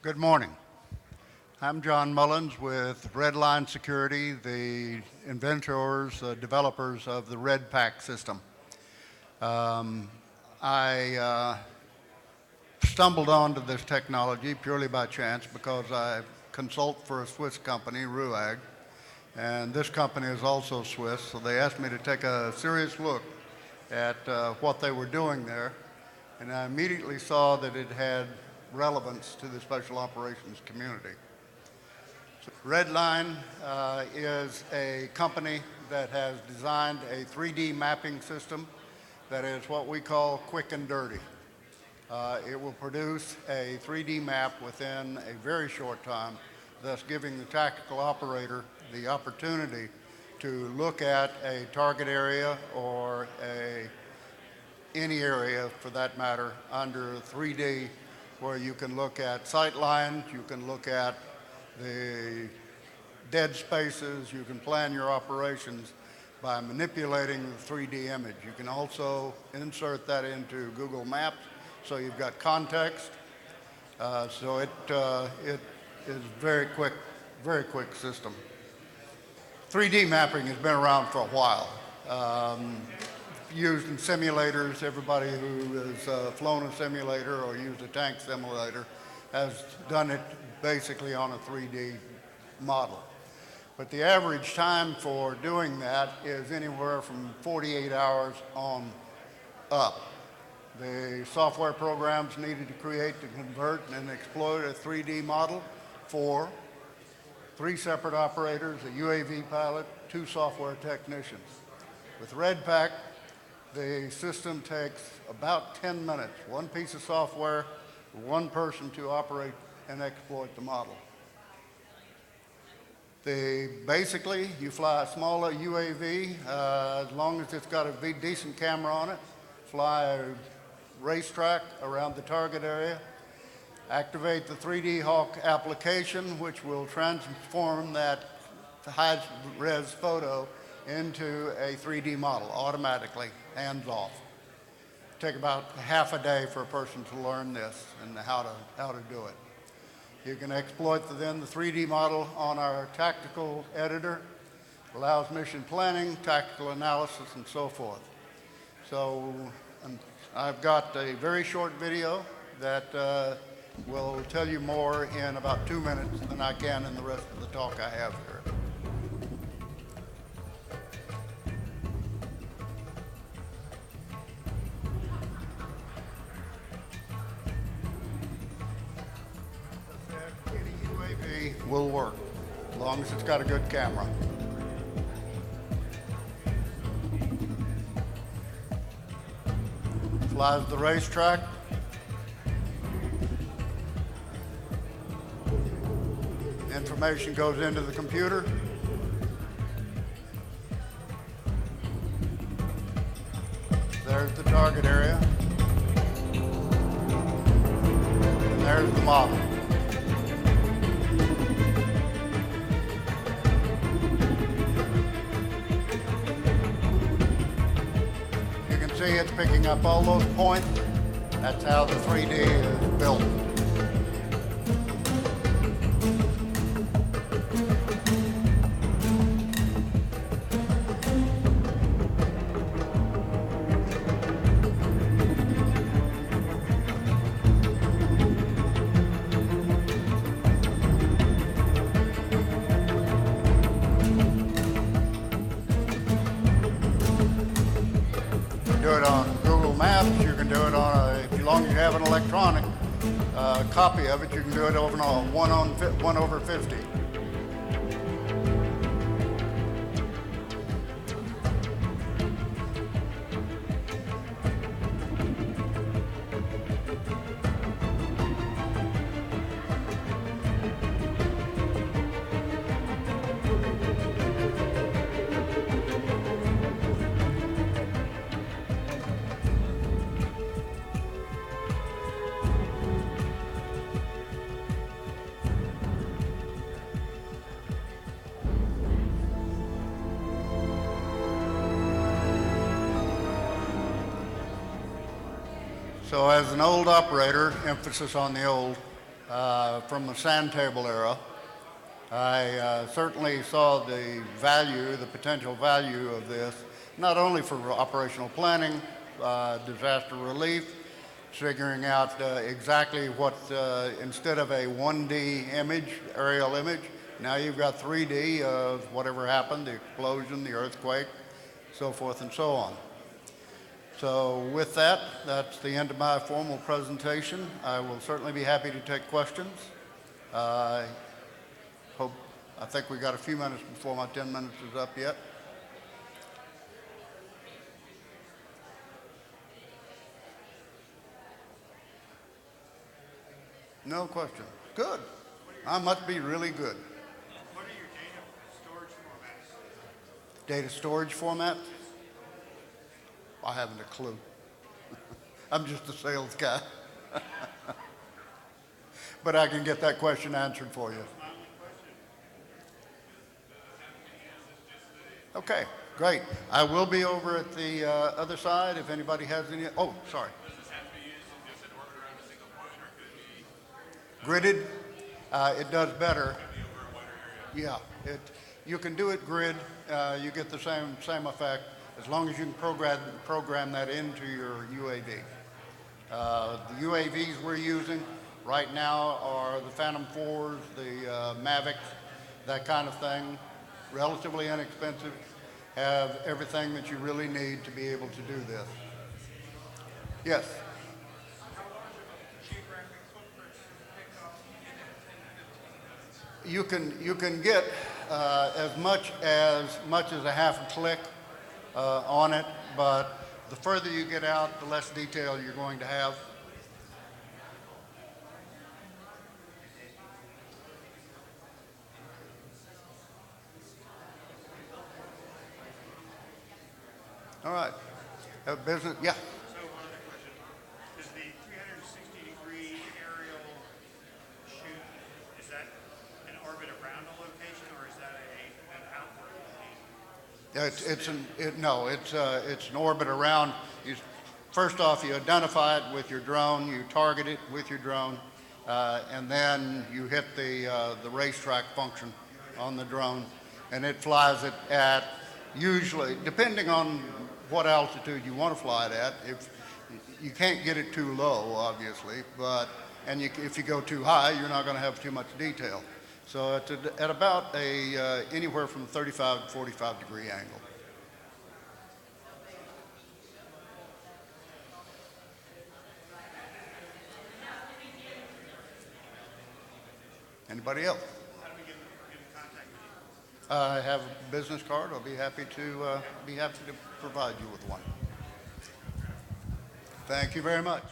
Good morning. I'm John Mullins with Redline Security, the inventors, developers of the Redpack system. I stumbled onto this technology purely by chance because I consult for a Swiss company, RUAG, and this company is also Swiss, so they asked me to take a serious look at what they were doing there, and I immediately saw that it had relevance to the special operations community. So Redline is a company that has designed a 3D mapping system that is what we call quick and dirty. It will produce a 3D map within a very short time, thus giving the tactical operator the opportunity to look at a target area or any area for that matter under 3D, where you can look at sight lines, you can look at the dead spaces, you can plan your operations by manipulating the 3D image. You can also insert that into Google Maps, so you've got context. So it is very quick system. 3D mapping has been around for a while. Used in simulators. Everybody who has flown a simulator or used a tank simulator has done it basically on a 3D model. But the average time for doing that is anywhere from 48 hours on up. The software programs needed to create, to convert, and exploit a 3D model for 3 separate operators, a UAV pilot, 2 software technicians. With Redpack, the system takes about 10 minutes, 1 piece of software, 1 person to operate and exploit the model. Basically, you fly a smaller UAV, as long as it's got a decent camera on it, fly a racetrack around the target area, activate the 3D Hawk application, which will transform that high-res photo into a 3D model automatically, hands off. Take about half a day for a person to learn this and how to do it. You can exploit then the 3D model on our tactical editor. Allows mission planning, tactical analysis, and so forth. So I've got a very short video that will tell you more in about 2 minutes than I can in the rest of the talk I have here. Will work, as long as it's got a good camera. Flies the racetrack. Information goes into the computer. There's the target area. And there's the model. See, it's picking up all those points. That's how the 3D is built. Do it on Google Maps, you can do it on as long as you have an electronic copy of it, you can do it over 1/50. So as an old operator, emphasis on the old, from the sand table era. I certainly saw the value, the potential value of this, not only for operational planning, disaster relief, figuring out exactly what, instead of a 1D image, aerial image, now you've got 3D of whatever happened, the explosion, the earthquake, so forth and so on. So with that, that's the end of my formal presentation. I will certainly be happy to take questions. I think we got a few minutes before my 10 minutes is up yet. No question. Good. I must be really good. What are your data storage formats? Data storage format? I haven't a clue. I'm just a sales guy. But I can get that question answered for you. Okay, great. I will be over at the other side if anybody has any. Oh, sorry. Does this have to be used in just an orbit around a single point, or could it be Gridded, it does better. could be over a wider area? Yeah, you can do it grid. You get the same effect as long as you can program that into your UAV. The UAVs we're using right now are the Phantom 4s, the Mavics, that kind of thing. Relatively inexpensive, have everything that you really need to be able to do this. Yes? You can get as much as a half a click on it, but the further you get out, the less detail you're going to have. All right. Business, yeah. So one other question. Does the 360-degree aerial shoot, is that an orbit around a location, or is that an outward location? It's an orbit around. First off, you identify it with your drone, you target it with your drone, and then you hit the racetrack function on the drone, and it flies it at, usually, depending on what altitude you want to fly it at. If you can't get it too low, obviously, if you go too high, you're not going to have too much detail. So it's at about anywhere from 35 to 45 degree angle. Anybody else? How do we get in contact with you? I have a business card. I'll be happy to provide you with one. Thank you very much.